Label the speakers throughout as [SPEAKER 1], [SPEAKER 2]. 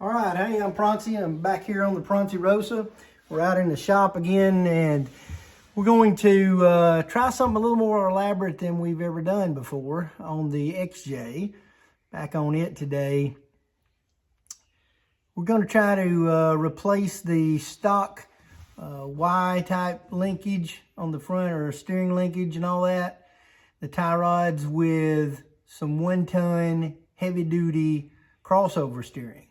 [SPEAKER 1] All right, hey, I'm Proncy. I'm back here on the Proncy Rosa. We're out in the shop again, and we're going to try something a little more elaborate than we've ever done before on the XJ. Back on it today. We're going to try to replace the stock Y-type linkage on the front, or steering linkage and all that, the tie rods, with some 1-ton heavy-duty crossover steering.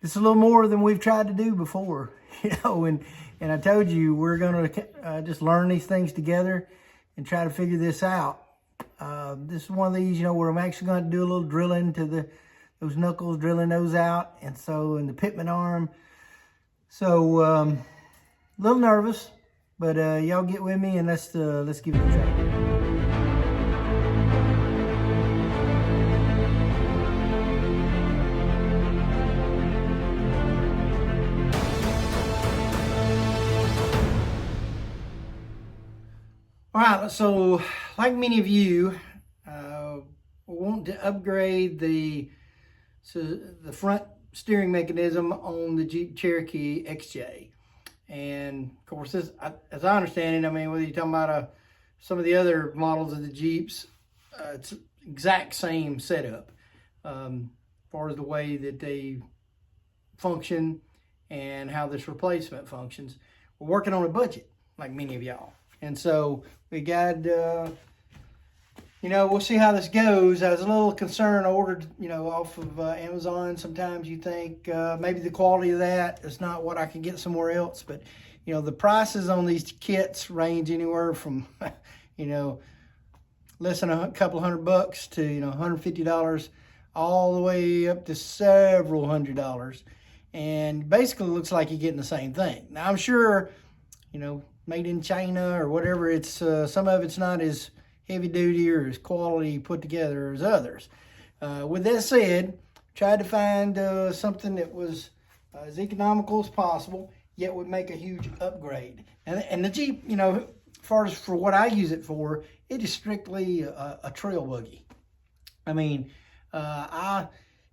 [SPEAKER 1] This is a little more than we've tried to do before, and I told you we're going to just learn these things together and try to figure this out. This is one of these, where I'm actually going to do a little drilling to those knuckles, drilling those out, and the pitman arm. So, a little nervous, but y'all get with me and let's give it a try. All right, so like many of you, want to upgrade the front steering mechanism on the Jeep Cherokee XJ. And of course, this, as I understand it, whether you're talking about some of the other models of the Jeeps, it's exact same setup as far as the way that they function and how this replacement functions. We're working on a budget, like many of y'all. And so we got, we'll see how this goes. I was a little concerned. I ordered, off of Amazon. Sometimes you think maybe the quality of that is not what I can get somewhere else. But, the prices on these kits range anywhere from, less than a couple $100 to, $150, all the way up to several $100s. And basically it looks like you're getting the same thing. Now, I'm sure, made in China or whatever, it's some of it's not as heavy duty or as quality put together as others. With that said, tried to find something that was as economical as possible, yet would make a huge upgrade. And the Jeep, as far as for what I use it for, it is strictly a trail buggy. Not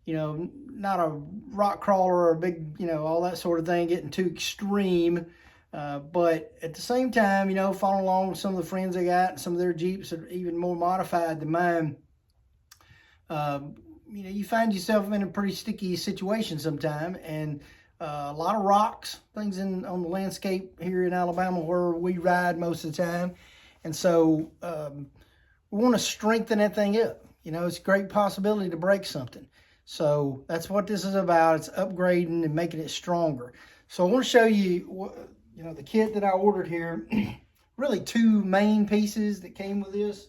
[SPEAKER 1] a rock crawler or a big, all that sort of thing, getting too extreme. But at the same time, following along with some of the friends I got, and some of their Jeeps are even more modified than mine. You find yourself in a pretty sticky situation sometime, and a lot of rocks, things on the landscape here in Alabama where we ride most of the time. And so we want to strengthen that thing up. It's a great possibility to break something. So that's what this is about. It's upgrading and making it stronger. So I want to show you what, the kit that I ordered here. Really two main pieces that came with this.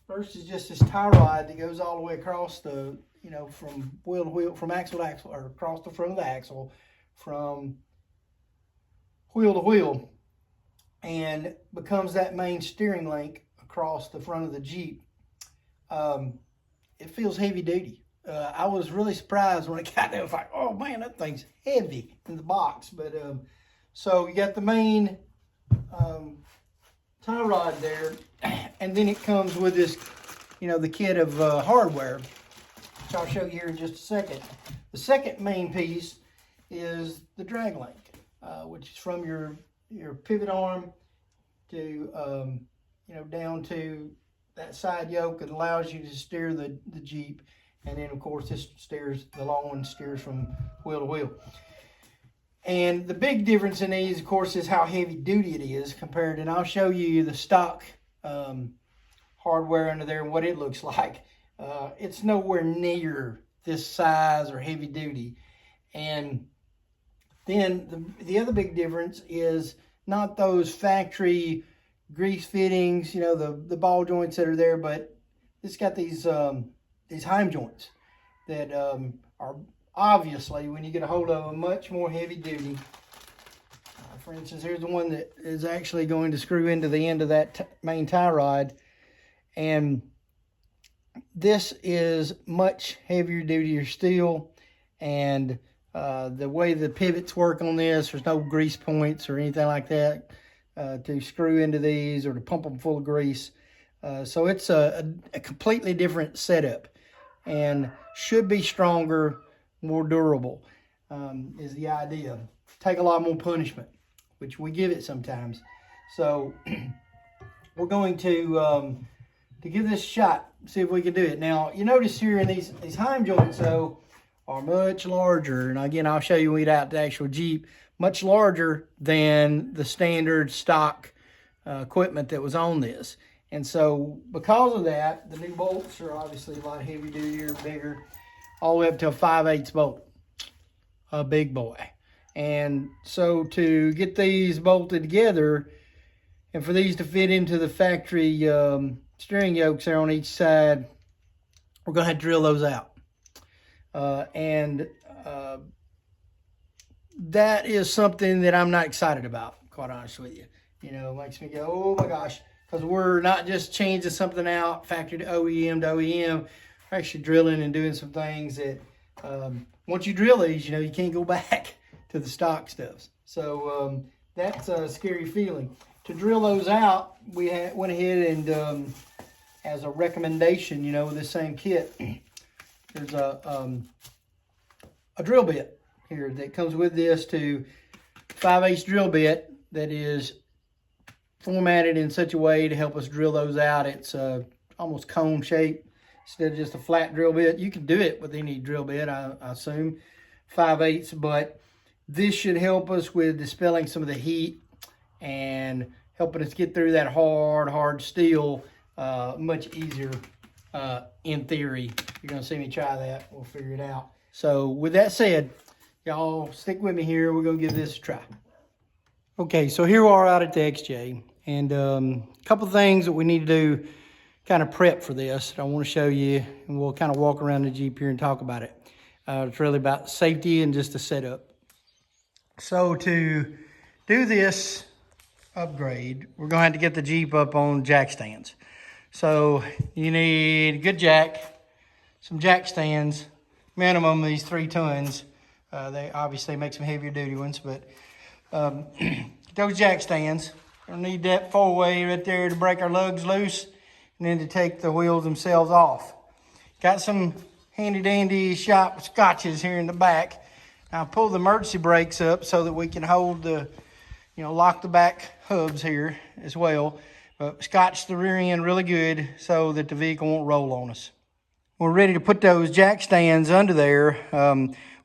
[SPEAKER 1] First is just this tie rod that goes all the way across the, from wheel to wheel, from axle to axle, or across the front of the axle, from wheel to wheel, and becomes that main steering link across the front of the Jeep. It feels heavy duty. I was really surprised when it got there. I was like, oh man, that thing's heavy in the box. But so you got the main tie rod there, and then it comes with this, the kit of hardware, which I'll show you here in just a second. The second main piece is the drag link, which is from your pivot arm to down to that side yoke that allows you to steer the Jeep. And then, of course, the long one steers from wheel to wheel. And the big difference in these, of course, is how heavy duty it is compared. And I'll show you the stock hardware under there and what it looks like. It's nowhere near this size or heavy duty. And then the other big difference is not those factory grease fittings, the ball joints that are there, but it's got these heim joints that are obviously, when you get a hold of them, much more heavy duty. For instance, here's the one that is actually going to screw into the end of that main tie rod, and this is much heavier duty steel. And the way the pivots work on this, there's no grease points or anything like that to screw into these or to pump them full of grease. So it's a completely different setup. and should be stronger, more durable, is the idea. Take a lot more punishment, which we give it sometimes. So we're going to give this a shot, see if we can do it. Now, you notice here in these heim joints, though, are much larger. And again, I'll show you when we get out the actual Jeep, much larger than the standard stock equipment that was on this. And so because of that, the new bolts are obviously a lot heavier duty and bigger, all the way up to a 5/8 bolt, a big boy. And so to get these bolted together and for these to fit into the factory steering yokes there on each side, we're going to have to drill those out. That is something that I'm not excited about, quite honest with you. You know, it makes me go, oh my gosh, because we're not just changing something out, factory to OEM to OEM. We're actually drilling and doing some things that, once you drill these, you know, you can't go back to the stock stuff. So that's a scary feeling. To drill those out, we went ahead and, as a recommendation, you know, with this same kit, there's a drill bit here that comes with this, to 5/8 drill bit that is formatted in such a way to help us drill those out. It's almost cone shape instead of just a flat drill bit. You can do it with any drill bit, I assume, 5/8, but this should help us with dispelling some of the heat and helping us get through that hard steel much easier. In theory, you're gonna see me try that. We'll figure it out. So with that said, y'all stick with me here. We're gonna give this a try. Okay, so here we are out at the XJ, and a couple of things that we need to do, kind of prep for this, that I want to show you, and we'll kind of walk around the Jeep here and talk about it. It's really about safety and just the setup. So to do this upgrade, we're gonna have to get the Jeep up on jack stands. So you need a good jack, some jack stands, minimum these 3 tons. They obviously make some heavier duty ones, but those jack stands. We'll need that 4-way right there to break our lugs loose, and then to take the wheels themselves off. Got some handy dandy shop scotches here in the back. Now pull the emergency brakes up so that we can hold the, you know, lock the back hubs here as well. But scotch the rear end really good so that the vehicle won't roll on us. We're ready to put those jack stands under there.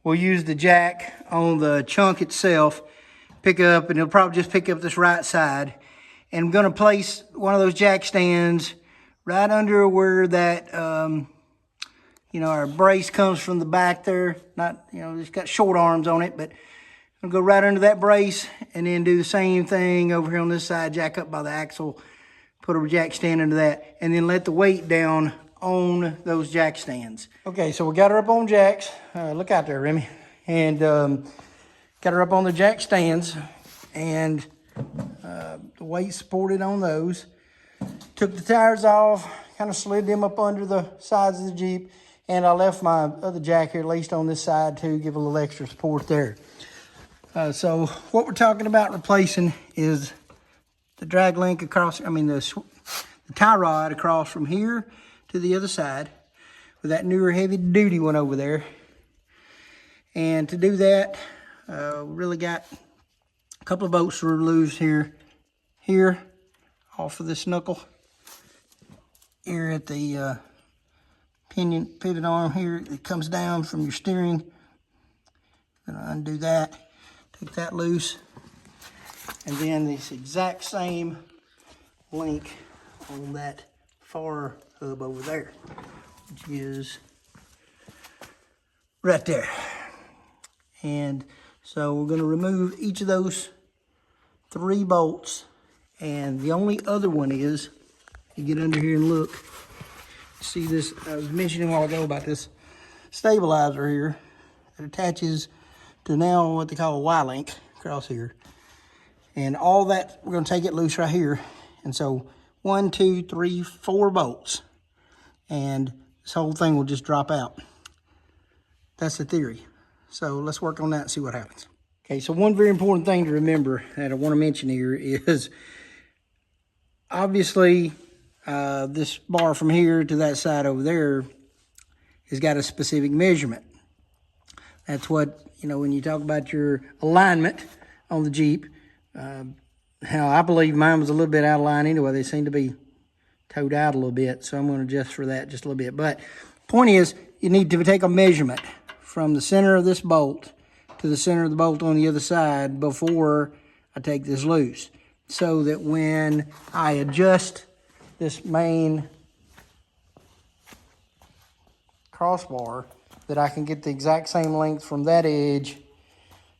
[SPEAKER 1] We'll use the jack on the chunk itself, pick up, and it'll probably just pick up this right side. And I'm gonna place one of those jack stands right under where that, you know, our brace comes from the back there. Not, you know, it's got short arms on it, but I'll go right under that brace and then do the same thing over here on this side, jack up by the axle, put a jack stand into that, and then let the weight down on those jack stands. Okay, so we got her up on jacks. Look out there, Remy. And got her up on the jack stands, and the weight supported on those. Took the tires off, kind of slid them up under the sides of the Jeep, and I left my other jack here, at least on this side, to give a little extra support there. So what we're talking about replacing is the drag link across, the tie rod across from here to the other side with that newer heavy duty one over there. And to do that, we really got a couple of bolts to loose here off of this knuckle. Here at the pivot arm here, it comes down from your steering. Gonna undo that, take that loose. And then this exact same link on that far hub over there, which is right there. And so we're going to remove each of those 3 bolts. And the only other one is, you get under here and look, see this, I was mentioning a while ago about this stabilizer here that attaches to now what they call a Y-link across here. And all that, we're going to take it loose right here. And so 1, 2, 3, 4 bolts. And this whole thing will just drop out. That's the theory. So let's work on that and see what happens. Okay, so one very important thing to remember that I want to mention here is, obviously, this bar from here to that side over there has got a specific measurement. That's what, you know, when you talk about your alignment on the Jeep, how I believe mine was a little bit out of line anyway. They seem to be towed out a little bit, so I'm going to adjust for that just a little bit. But point is, you need to take a measurement from the center of this bolt to the center of the bolt on the other side before I take this loose, so that when I adjust this main crossbar, that I can get the exact same length from that edge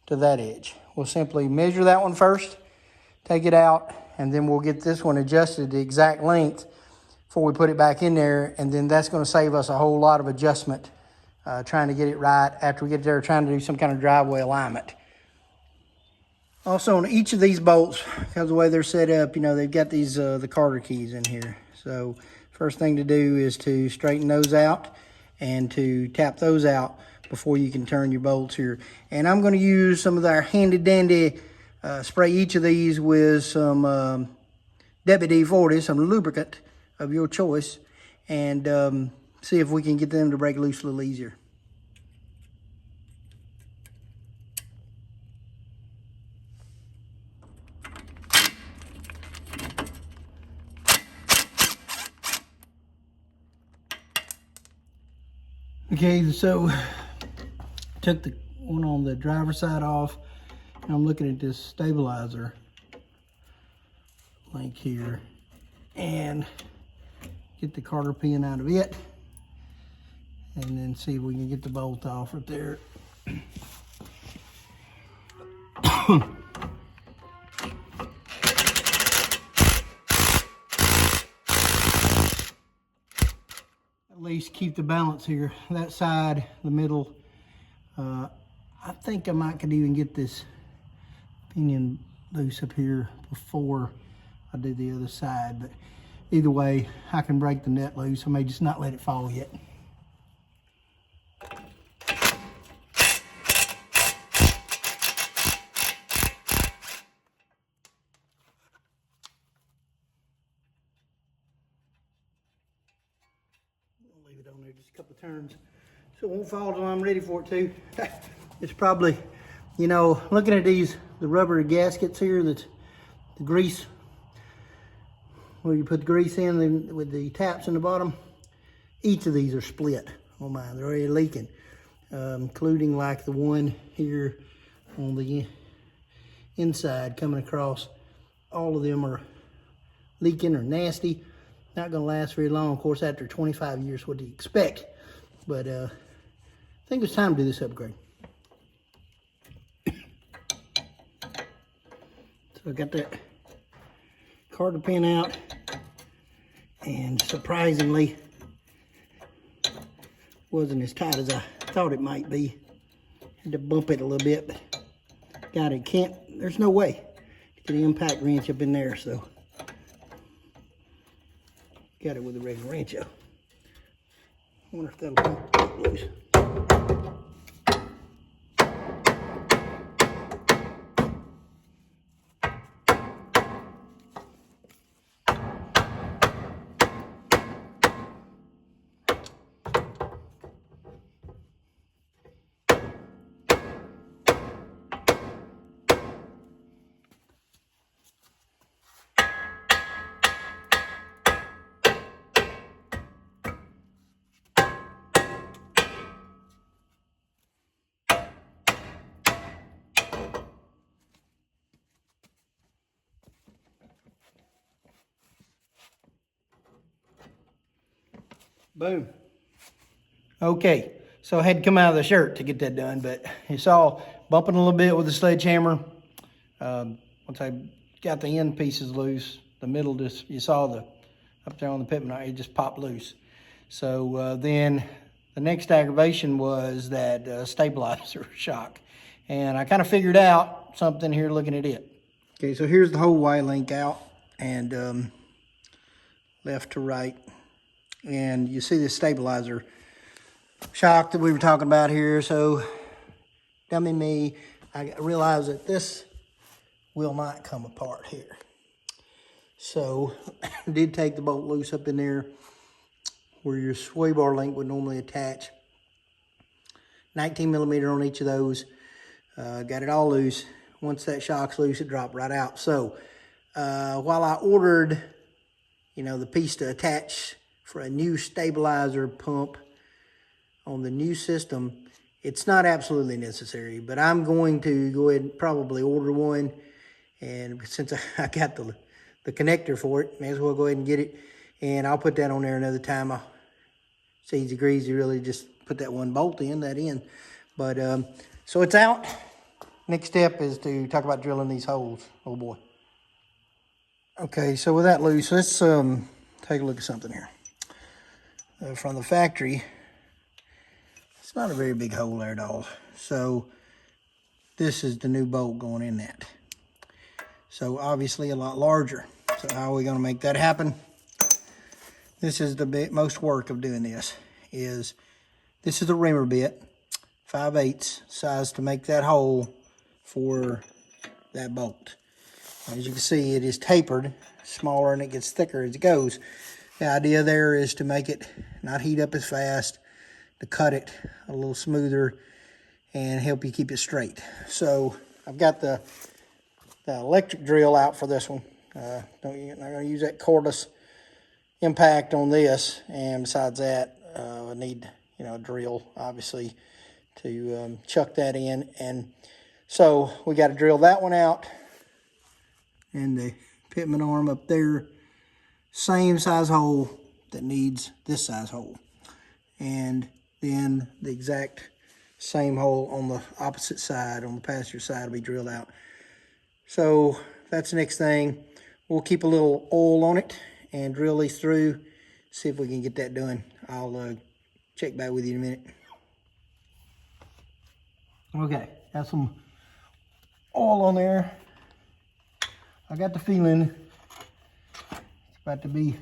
[SPEAKER 1] to that edge. We'll simply measure that one first, take it out, and then we'll get this one adjusted the exact length before we put it back in there, and then that's going to save us a whole lot of adjustment trying to get it right after we get there trying to do some kind of driveway alignment. Also, on each of these bolts, because of the way they're set up, you know, they've got these the Carter keys in here. So first thing to do is to straighten those out and to tap those out before you can turn your bolts here. And I'm going to use some of our handy dandy spray each of these with some WD-40, some lubricant of your choice, and see if we can get them to break loose a little easier. Okay, so took the one on the driver's side off, and I'm looking at this stabilizer link here, and get the Carter pin out of it, and then see if we can get the bolt off right there. At least keep the balance here. That side, the middle, I think I might could even get this pinion loose up here before I do the other side, but either way, I can break the nut loose. I may just not let it fall yet. I'll leave it on there just a couple of turns so it won't fall till I'm ready for it to. It's probably, you know, looking at these, the rubber gaskets here, that's the grease, where you put the grease in with the taps in the bottom. Each of these are split on mine. They're already leaking, including like the one here on the inside coming across. All of them are leaking or nasty. Not going to last very long. Of course, after 25 years, what do you expect? But I think it's time to do this upgrade. So I got that Carter pin out, and surprisingly wasn't as tight as I thought it might be. Had to bump it a little bit, but got it. There's no way to get an impact wrench up in there, so got it with a regular wrench out. I wonder if that'll bump it loose. Boom. Okay, so I had to come out of the shirt to get that done, but you saw bumping a little bit with the sledgehammer. Once I got the end pieces loose, the middle just, you saw the, up there on the pivot, it just popped loose. So then the next aggravation was that stabilizer shock. And I kind of figured out something here looking at it. Okay, so here's the whole Y link out, and left to right. And you see this stabilizer shock that we were talking about here. So dummy me, I realized that this will not come apart here. So I did take the bolt loose up in there where your sway bar link would normally attach. 19 millimeter on each of those. Got it all loose. Once that shock's loose, it dropped right out. So while I ordered, you know, the piece to attach for a new stabilizer pump on the new system, it's not absolutely necessary, but I'm going to go ahead and probably order one. And since I got the connector for it, may as well go ahead and get it. And I'll put that on there another time. It's easy greasy, really, just put that one bolt in, that in. But, so it's out. Next step is to talk about drilling these holes. Oh boy. Okay, so with that loose, let's take a look at something here. From the factory, it's not a very big hole there at all. So this is the new bolt going in that. So obviously a lot larger. So how are we gonna make that happen? This is the most work of doing this. This is the Remmer bit, 5/8 size to make that hole for that bolt. As you can see, it is tapered, smaller, and it gets thicker as it goes. The idea there is to make it not heat up as fast, to cut it a little smoother, and help you keep it straight. So I've got the electric drill out for this one. I'm not going to use that cordless impact on this. And besides that, I need, you know, a drill, obviously, to chuck that in. And so we got to drill that one out. And the pitman arm up there, same size hole that needs this size hole. And then the exact same hole on the opposite side, on the passenger side, will be drilled out. So that's the next thing. We'll keep a little oil on it and drill these through, see if we can get that done. I'll check back with you in a minute. Okay, got some oil on there. I got the feeling it's about to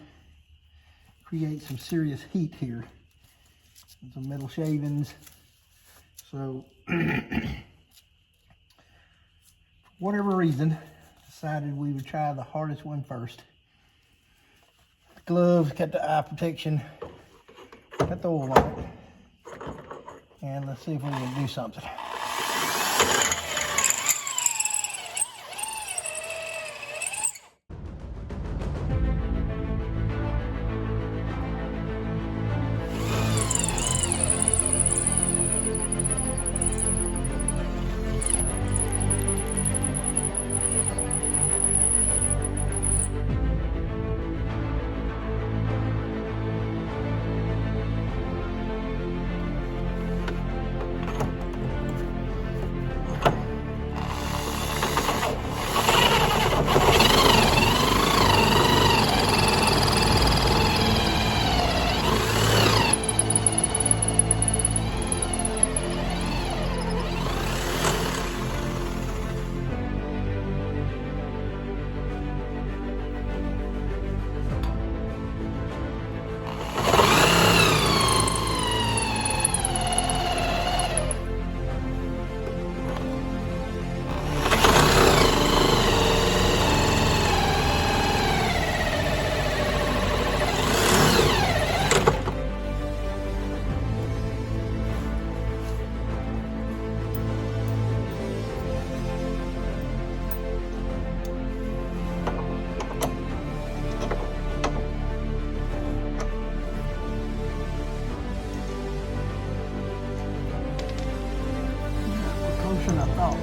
[SPEAKER 1] create some serious heat here. Some metal shavings. So, for whatever reason, decided we would try the hardest one first. The gloves, got the eye protection, got the oil on it. And let's see if we can do something. Closer than I thought.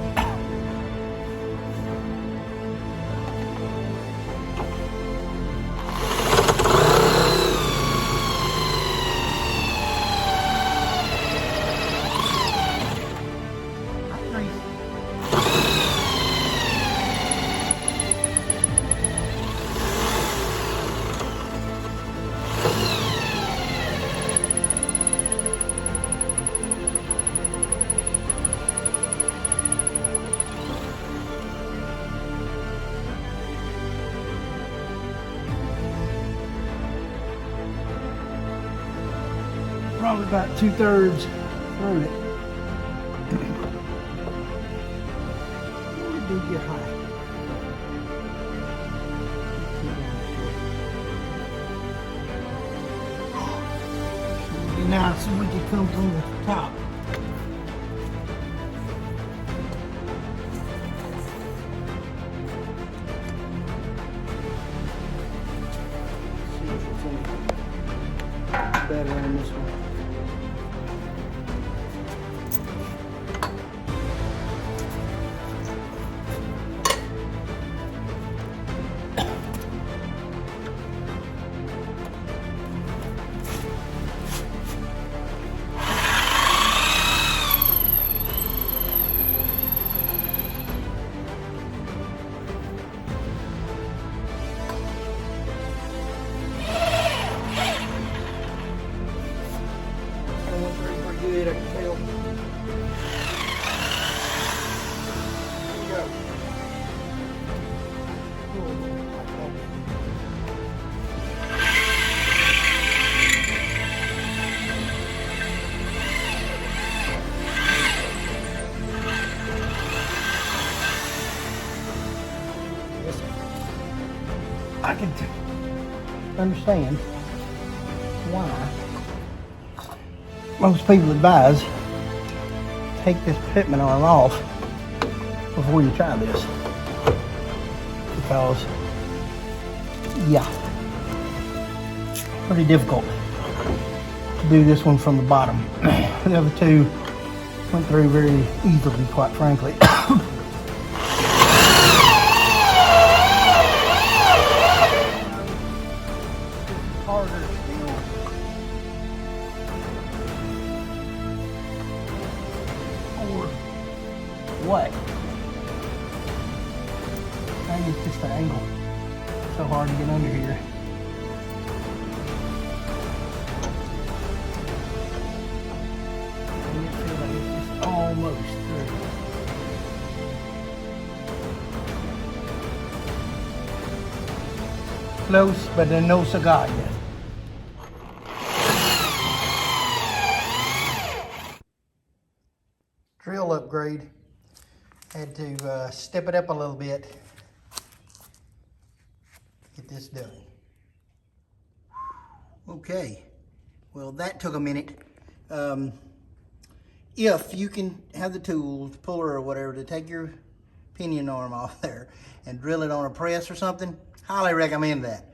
[SPEAKER 1] Probably about 2/3 through it. It did get hot. It'd be nice if we could come from the top. better on this one. Good, I can tell. There we go. Yes, I can understand why most people advise take this pitman arm off before you try this, because yeah, pretty difficult to do this one from the bottom. The other two went through very easily, quite frankly. Harder still. Or what? Maybe it's just the angle. So hard to get under here. And it feels like it's just almost through. Close, but no cigar yet. Drill upgrade. Had to step it up a little bit. Get this done. Okay, well that took a minute. If you can have the tools, puller or whatever, to take your pinion arm off there and drill it on a press or something, highly recommend that,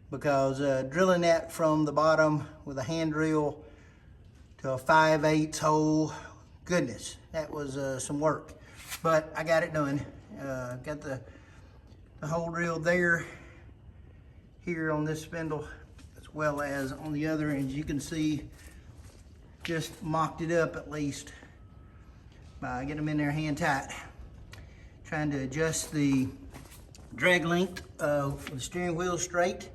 [SPEAKER 1] because drilling that from the bottom with a hand drill to a 5/8 hole, goodness, that was some work. But I got it done. Got the hole drilled there, here on this spindle, as well as on the other, and as you can see, just mocked it up at least by getting them in there hand tight. Trying to adjust the drag length of the steering wheel straight.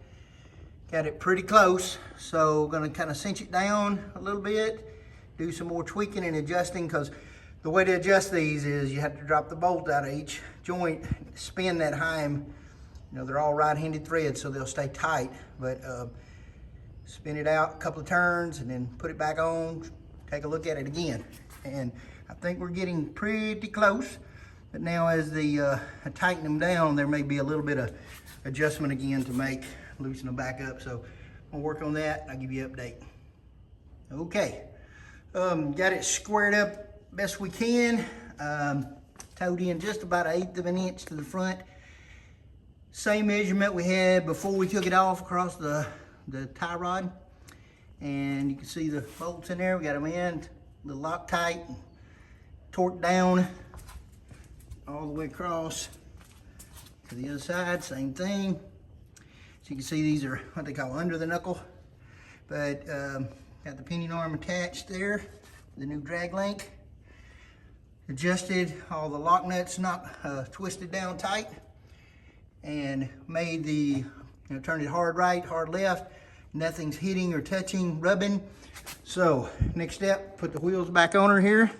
[SPEAKER 1] Got it pretty close, so gonna kind of cinch it down a little bit, do some more tweaking and adjusting, because the way to adjust these is you have to drop the bolt out of each joint, spin that heim. You know, they're all right-handed threads, so they'll stay tight, but spin it out a couple of turns and then put it back on, take a look at it again. And I think we're getting pretty close, but now as I tighten them down, there may be a little bit of adjustment again to make, loosen them back up. So I'll work on that and I'll give you an update. Okay, got it squared up best we can. Towed in just about 1/8 of an inch to the front. Same measurement we had before we took it off across the tie rod. And you can see the bolts in there. We got them in, a little Loctite, torqued down all the way across to the other side, same thing. So you can see these are what they call under the knuckle. But got the pinion arm attached there, the new drag link. Adjusted all the lock nuts, not twisted down tight, and made the, turned it hard right, hard left. Nothing's hitting or touching, rubbing. So next step, put the wheels back on her here,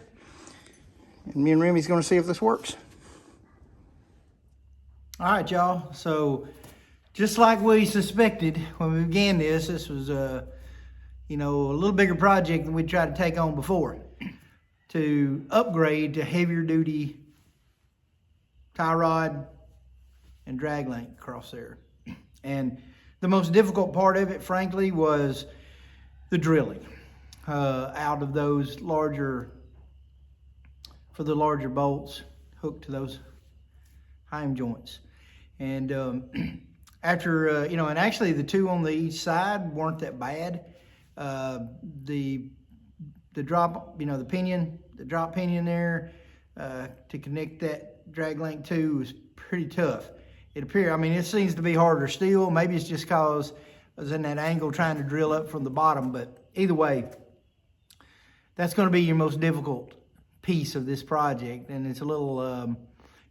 [SPEAKER 1] and me and Remy's gonna see if this works. All right, y'all, so just like we suspected when we began this was a little bigger project than we tried to take on before, to upgrade to heavier duty tie rod and drag link across there. And the most difficult part of it, frankly, was the drilling out of those larger bolts hooked to those heim joints. And after, and actually the two on the each side weren't that bad, The drop, the pinion, the drop pinion there to connect that drag link to is pretty tough. It appears, it seems to be harder steel. Maybe it's just because I was in that angle trying to drill up from the bottom, but either way, that's going to be your most difficult piece of this project. And it's a little,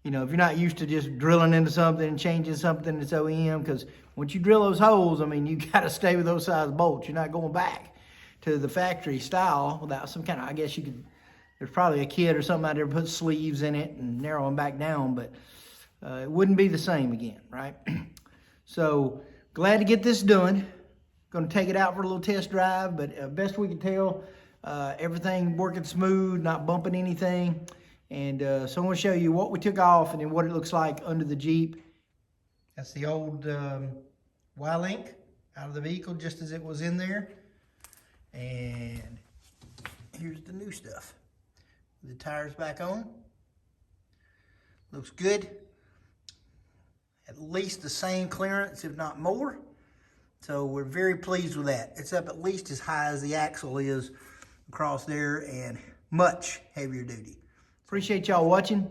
[SPEAKER 1] if you're not used to just drilling into something and changing something, it's OEM, because once you drill those holes, you got to stay with those size bolts. You're not going back to the factory style without some kind of, I guess you could, there's probably a kit or something out there put sleeves in it and narrow them back down, but it wouldn't be the same again, right? So glad to get this done. Going to take it out for a little test drive, but best we can tell, everything working smooth, not bumping anything. And so I'm going to show you what we took off and then what it looks like under the Jeep. That's the old Y-Link out of the vehicle just as it was in there. And here's the new stuff. The tires back on. Looks good. At least the same clearance, if not more. So we're very pleased with that. It's up at least as high as the axle is across there and much heavier duty. Appreciate y'all watching.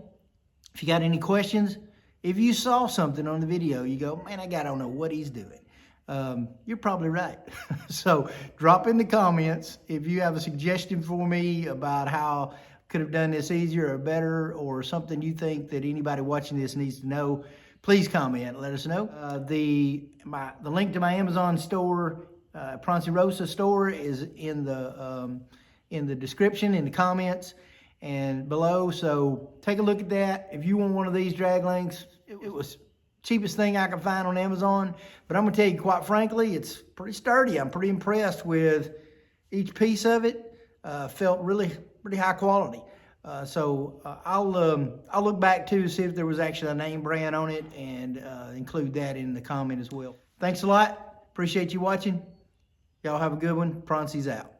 [SPEAKER 1] If you got any questions, if you saw something on the video, you go, man, I don't know what he's doing. You're probably right. So drop in the comments if you have a suggestion for me about how I could have done this easier or better, or something you think that anybody watching this needs to know. Please comment, let us know. The link to my Amazon store, Poncerosa store, is in the description, in the comments, and below. So take a look at that. If you want one of these drag links, it was cheapest thing I could find on Amazon. But I'm gonna tell you, quite frankly, it's pretty sturdy. I'm pretty impressed with each piece of it. Felt really pretty high quality. So I'll look back to see if there was actually a name brand on it and include that in the comment as well. Thanks a lot. Appreciate you watching. Y'all have a good one. Proncy's out.